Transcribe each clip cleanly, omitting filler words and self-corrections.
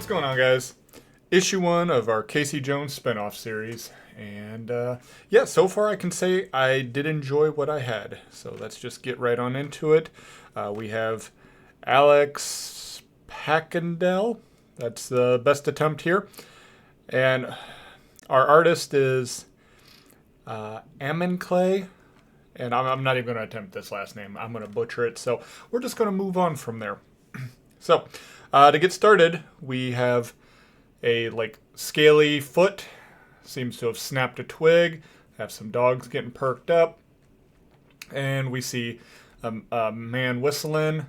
What's going on, guys? Issue 1 of our Casey Jones spinoff series. And yeah, so far I can say I did enjoy what I had. So let's just get right on into it. We have Alex Packendell. That's the best attempt here. And our artist is Ammon Clay. And I'm not even going to attempt this last name. I'm going to butcher it. So we're just going to move on from there. So to get started, we have a scaly foot. Seems to have snapped a twig. Have some dogs getting perked up. And we see a man whistling.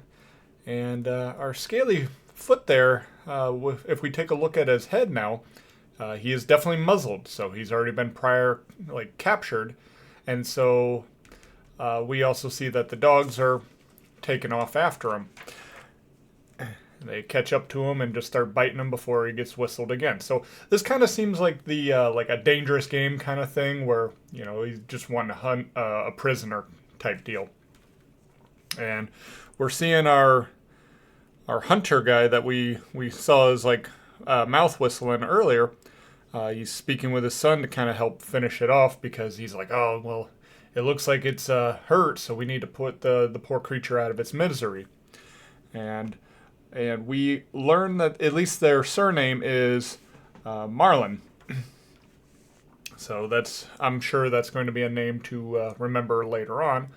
And our scaly foot there, if we take a look at his head now, he is definitely muzzled. So he's already been captured. And so we also see that the dogs are taking off after him. They catch up to him and just start biting him before he gets whistled again. So this kind of seems like the like a dangerous game kind of thing where, you know, he's just wanting to hunt a prisoner type deal. And we're seeing our hunter guy that we saw as mouth whistling earlier. He's speaking with his son to kind of help finish it off because he's like, oh, well, it looks like it's hurt, so we need to put the poor creature out of its misery. And we learn that at least their surname is Marlin. So I'm sure that's going to be a name to remember later on.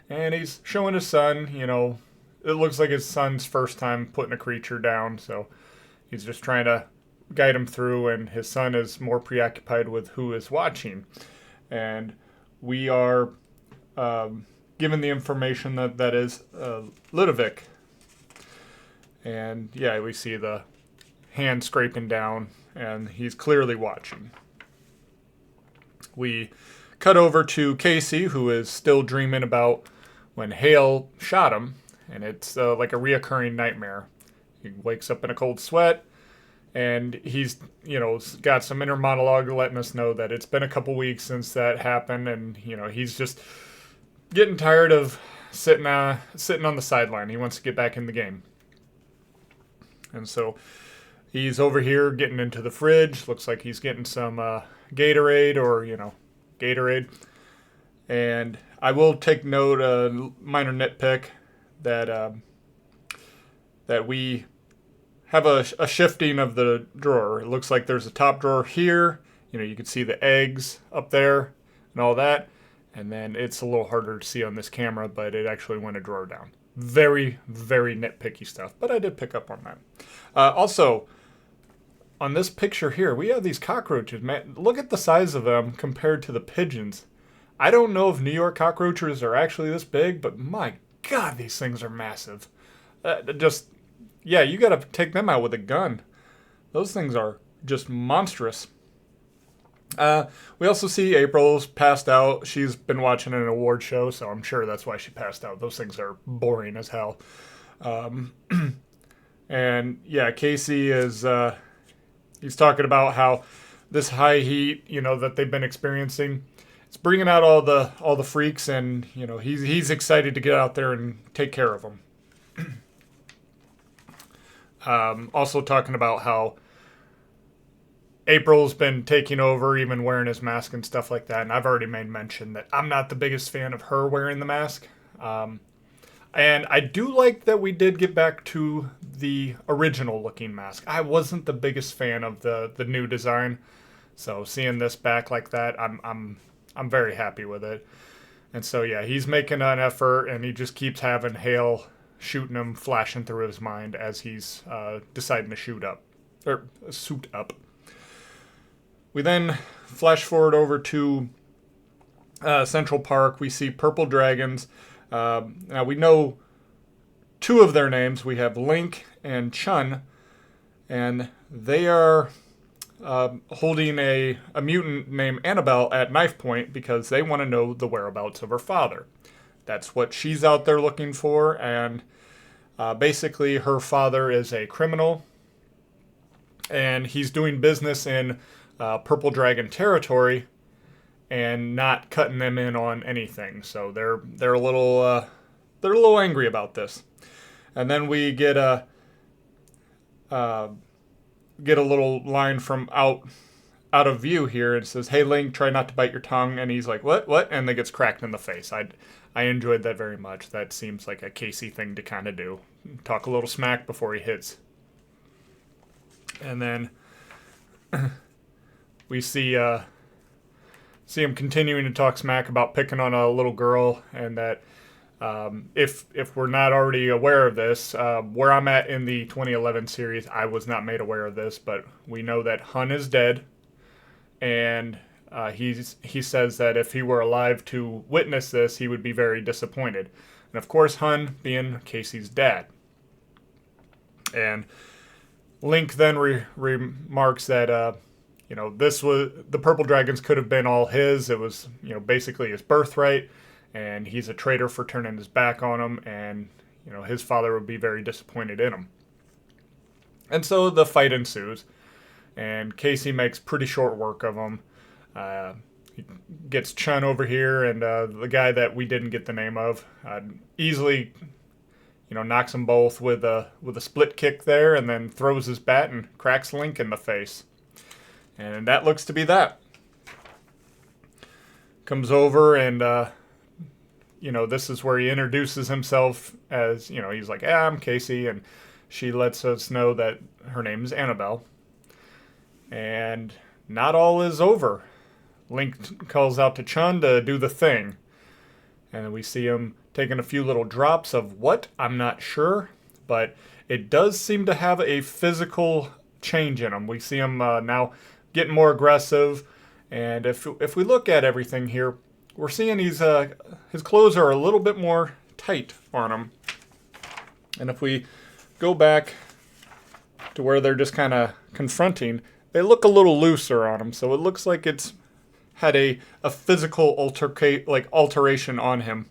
And he's showing his son, you know, it looks like his son's first time putting a creature down. So he's just trying to guide him through, and his son is more preoccupied with who is watching. And we are given the information that is Ludovic. And yeah, we see the hand scraping down, and he's clearly watching. We cut over to Casey, who is still dreaming about when Hale shot him, and it's like a reoccurring nightmare. He wakes up in a cold sweat, and he's, you know, got some inner monologue letting us know that it's been a couple weeks since that happened, and, you know, he's just getting tired of sitting on the sideline. He wants to get back in the game. And so he's over here getting into the fridge. Looks like he's getting some Gatorade or, you know, Gatorade. And I will take note, a minor nitpick, that we have a shifting of the drawer. It looks like there's a top drawer here. You know, you can see the eggs up there and all that. And then it's a little harder to see on this camera, but it actually went a drawer down. Very, very nitpicky stuff, but I did pick up on that. Also, on this picture here, we have these cockroaches. Man, look at the size of them compared to the pigeons. I don't know if New York cockroaches are actually this big, but my God, these things are massive. Yeah, you got to take them out with a gun. Those things are just monstrous. We also see April's passed out. She's been watching an award show, so I'm sure that's why she passed out. Those things are boring as hell. And yeah, Casey is, he's talking about how this high heat, you know, that they've been experiencing, it's bringing out all the freaks, and, you know, he's excited to get out there and take care of them. Also talking about how April's been taking over, even wearing his mask and stuff like that. And I've already made mention that I'm not the biggest fan of her wearing the mask. And I do like that we did get back to the original looking mask. I wasn't the biggest fan of the new design. So seeing this back like that, I'm very happy with it. And so yeah, he's making an effort, and he just keeps having Hale shooting him, flashing through his mind as he's deciding to suit up. We then flash forward over to Central Park. We see purple dragons. Now we know two of their names. We have Link and Chun, and they are holding a mutant named Annabelle at knife point because they want to know the whereabouts of her father. That's what she's out there looking for, and basically her father is a criminal, and he's doing business in Purple Dragon territory and not cutting them in on anything. So they're a little angry about this. And then we get get a little line from out of view here. It says, "Hey Link, try not to bite your tongue," and he's like, "What?" And then gets cracked in the face. I enjoyed that very much. That seems like a Casey thing to kind of do. Talk a little smack before he hits. And then we see him continuing to talk smack about picking on a little girl, and that if we're not already aware of this, where I'm at in the 2011 series, I was not made aware of this, but we know that Hun is dead, and he says that if he were alive to witness this, he would be very disappointed. And of course, Hun being Casey's dad. And Link then remarks that this was the purple dragons could have been all his. It was basically his birthright, and he's a traitor for turning his back on him, and his father would be very disappointed in him. And so the fight ensues, and Casey makes pretty short work of him. He gets Chun over here, and the guy that we didn't get the name of easily knocks them both with a split kick there, and then throws his bat and cracks Link in the face. And that looks to be that. Comes over, and this is where he introduces himself as, he's like, "Yeah, I'm Casey," and she lets us know that her name is Annabelle. And not all is over. Link calls out to Chun to do the thing. And we see him taking a few little drops of what? I'm not sure. But it does seem to have a physical change in him. We see him now getting more aggressive. And if we look at everything here, we're seeing his clothes are a little bit more tight on him. And if we go back to where they're just kind of confronting, they look a little looser on him. So it looks like it's had a physical alteration on him.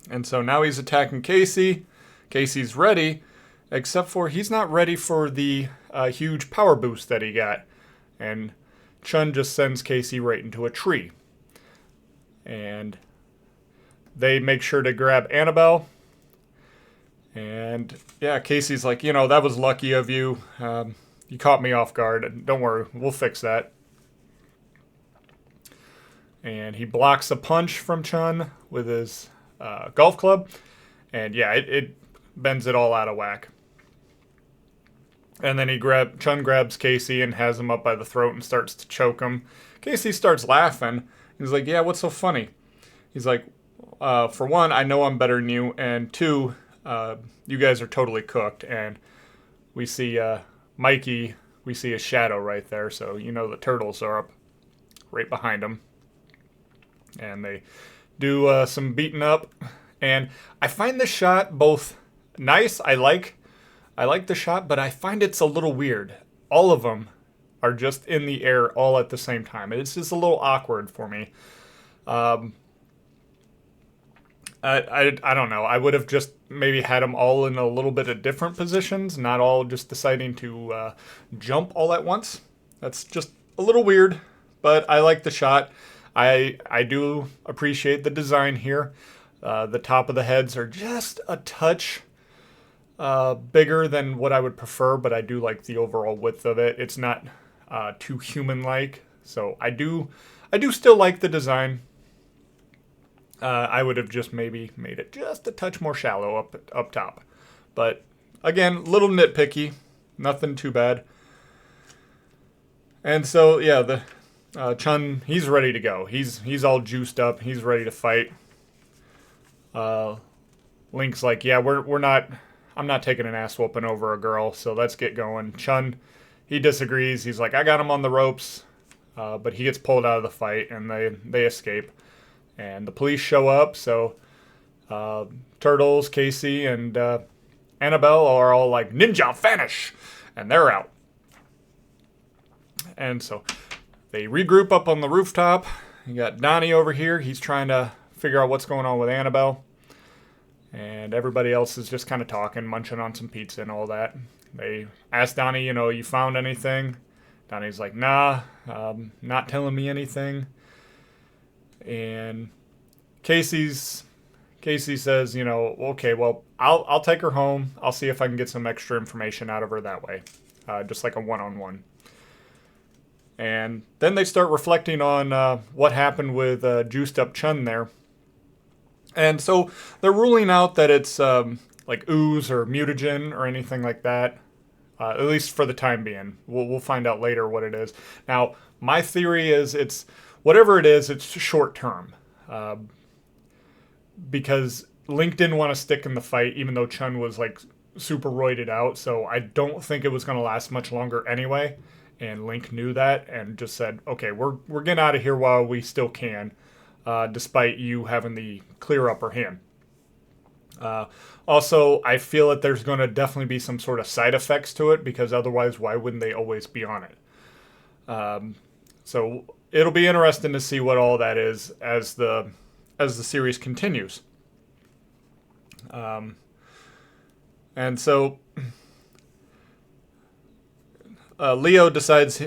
And so now he's attacking Casey. Casey's ready, except for he's not ready for the huge power boost that he got. And Chun just sends Casey right into a tree. And they make sure to grab Annabelle. And yeah, Casey's like, that was lucky of you. You caught me off guard. Don't worry, we'll fix that. And he blocks a punch from Chun with his golf club. And yeah, it bends it all out of whack. And then Chun grabs Casey and has him up by the throat and starts to choke him. Casey starts laughing. He's like, "Yeah, what's so funny?" He's like, "For one, I know I'm better than you. And two, you guys are totally cooked." And we see Mikey, we see a shadow right there. So the turtles are up right behind him. And they do some beating up. And I find this shot both nice. I like the shot, but I find it's a little weird. All of them are just in the air all at the same time. It's just a little awkward for me. I don't know. I would have just maybe had them all in a little bit of different positions, not all just deciding to jump all at once. That's just a little weird, but I like the shot. I do appreciate the design here. The top of the heads are just a touch bigger than what I would prefer, but I do like the overall width of it. It's not too human-like, so I do still like the design. I would have just maybe made it just a touch more shallow up top. But again, little nitpicky, nothing too bad. And so yeah, the Chun, he's ready to go. He's all juiced up. He's ready to fight. Link's like, "Yeah, I'm not taking an ass whooping over a girl, so let's get going." Chun, he disagrees. He's like, "I got him on the ropes," but he gets pulled out of the fight, and they escape. And the police show up, so Turtles, Casey, and Annabelle are all like, "Ninja, vanish!" And they're out. And so they regroup up on the rooftop. You got Donnie over here. He's trying to figure out what's going on with Annabelle. And everybody else is just kind of talking, munching on some pizza and all that. They ask Donnie, "You found anything?" Donnie's like, "Nah, not telling me anything." And Casey says, "Okay, well, I'll take her home. I'll see if I can get some extra information out of her that way." just like a one-on-one. And then they start reflecting on what happened with Juiced Up Chun there. And so they're ruling out that it's like ooze or mutagen or anything like that, at least for the time being. We'll find out later what it is. Now, my theory is it's whatever it is, it's short term. Because Link didn't want to stick in the fight, even though Chun was like super roided out. So I don't think it was going to last much longer anyway. And Link knew that and just said, okay, we're getting out of here while we still can, despite you having the clear upper hand. Also, I feel that there's going to definitely be some sort of side effects to it, because otherwise, why wouldn't they always be on it? So it'll be interesting to see what all that is as the series continues. And so Leo decides,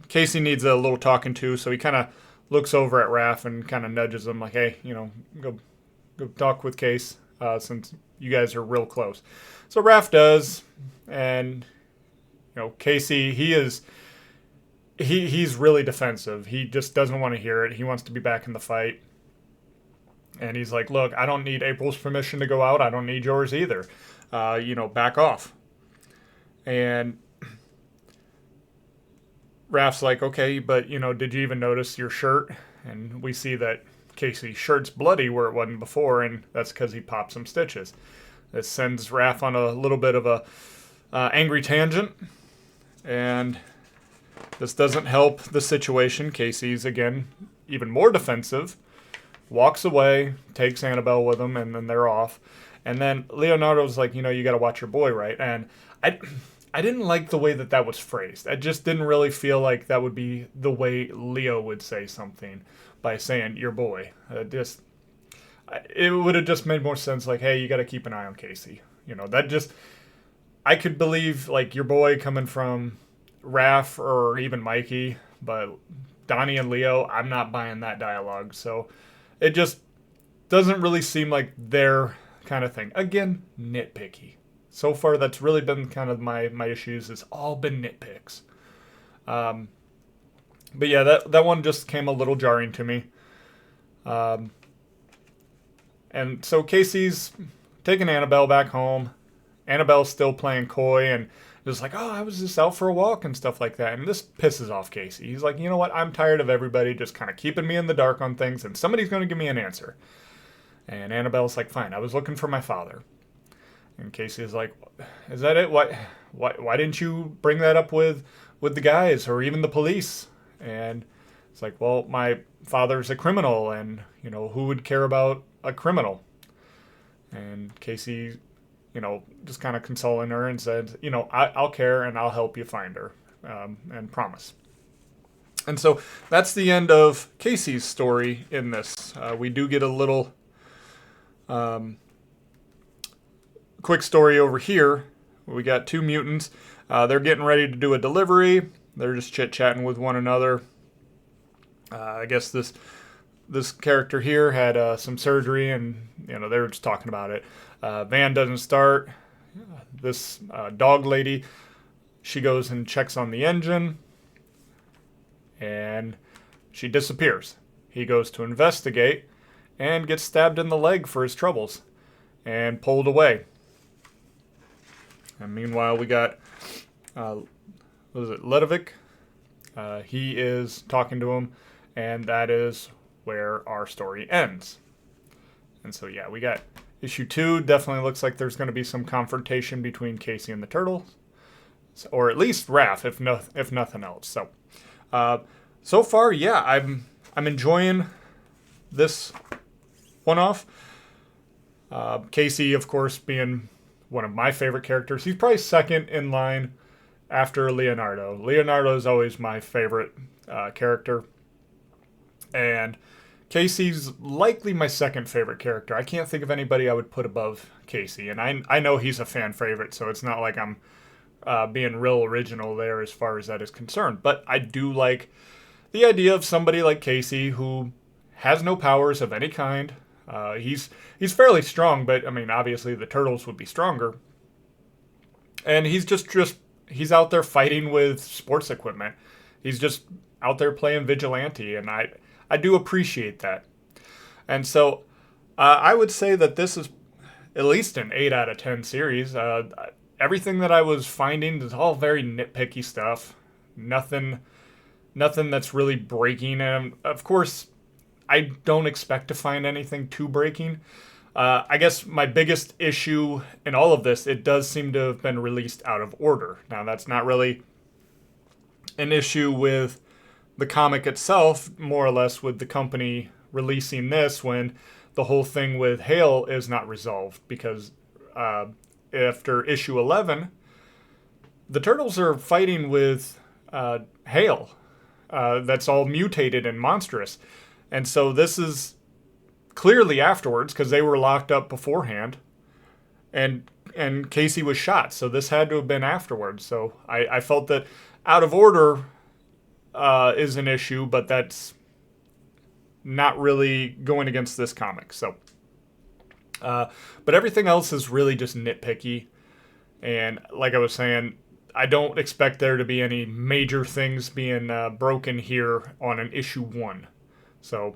Casey needs a little talking to, so he kind of looks over at Raph and kind of nudges him like, hey, go talk with Case, since you guys are real close. So Raph does, and Casey, he's really defensive. He just doesn't want to hear it. He wants to be back in the fight. And he's like, look, I don't need April's permission to go out. I don't need yours either. Back off. And Raph's like, okay, but, did you even notice your shirt? And we see that Casey's shirt's bloody where it wasn't before, and that's because he popped some stitches. This sends Raph on a little bit of a angry tangent, and this doesn't help the situation. Casey's, again, even more defensive, walks away, takes Annabelle with him, and then they're off. And then Leonardo's like, you got to watch your boy, right? And I didn't like the way that was phrased. I just didn't really feel like that would be the way Leo would say something by saying your boy. It would have just made more sense like, hey, you got to keep an eye on Casey. I could believe like your boy coming from Raph or even Mikey, but Donnie and Leo, I'm not buying that dialogue. So it just doesn't really seem like their kind of thing. Again, nitpicky. So far, that's really been kind of my issues. It's all been nitpicks. But yeah, that one just came a little jarring to me. And so Casey's taking Annabelle back home. Annabelle's still playing coy and just like, oh, I was just out for a walk and stuff like that. And this pisses off Casey. He's like, you know what? I'm tired of everybody just kind of keeping me in the dark on things, and somebody's going to give me an answer. And Annabelle's like, fine, I was looking for my father. And Casey's like, is that it? Why didn't you bring that up with the guys or even the police? And it's like, well, my father's a criminal, and, who would care about a criminal? And Casey, just kind of consoling her and said, I'll care and I'll help you find her, and promise. And so that's the end of Casey's story in this. We do get a little quick story over here. We got two mutants. They're getting ready to do a delivery. They're just chit-chatting with one another. I guess this character here had some surgery, and they were just talking about it. Van doesn't start. This dog lady, she goes and checks on the engine, and she disappears. He goes to investigate and gets stabbed in the leg for his troubles and pulled away. And meanwhile, we got, Ledovic? He is talking to him, and that is where our story ends. And so, yeah, we got issue 2. Definitely looks like there's going to be some confrontation between Casey and the Turtles, or at least Raph, if nothing else. So, so far, yeah, I'm enjoying this one-off. Casey, of course, being one of my favorite characters. He's probably second in line after Leonardo. Leonardo is always my favorite character. And Casey's likely my second favorite character. I can't think of anybody I would put above Casey. And I know he's a fan favorite, so it's not like I'm being real original there as far as that is concerned. But I do like the idea of somebody like Casey who has no powers of any kind. He's fairly strong, but I mean, obviously the Turtles would be stronger. And he's just he's out there fighting with sports equipment. He's just out there playing vigilante, and I do appreciate that. And so I would say that this is at least an 8 out of 10 series. Everything that I was finding is all very nitpicky stuff. Nothing that's really breaking. And of course, I don't expect to find anything too breaking. I guess my biggest issue in all of this, it does seem to have been released out of order. Now, that's not really an issue with the comic itself, more or less with the company releasing this when the whole thing with Hale is not resolved, because after issue 11, the Turtles are fighting with Hale. That's all mutated and monstrous. And so this is clearly afterwards, because they were locked up beforehand, and Casey was shot. So this had to have been afterwards. So I felt that out of order is an issue, but that's not really going against this comic. So, but everything else is really just nitpicky. And like I was saying, I don't expect there to be any major things being broken here on an issue 1. So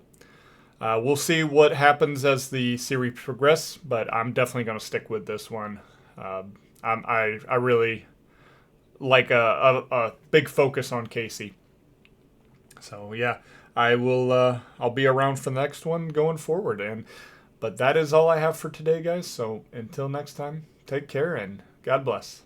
we'll see what happens as the series progresses, but I'm definitely going to stick with this one. I really like a big focus on Casey. So yeah, I'll be around for the next one going forward. But that is all I have for today, guys. So until next time, take care and God bless.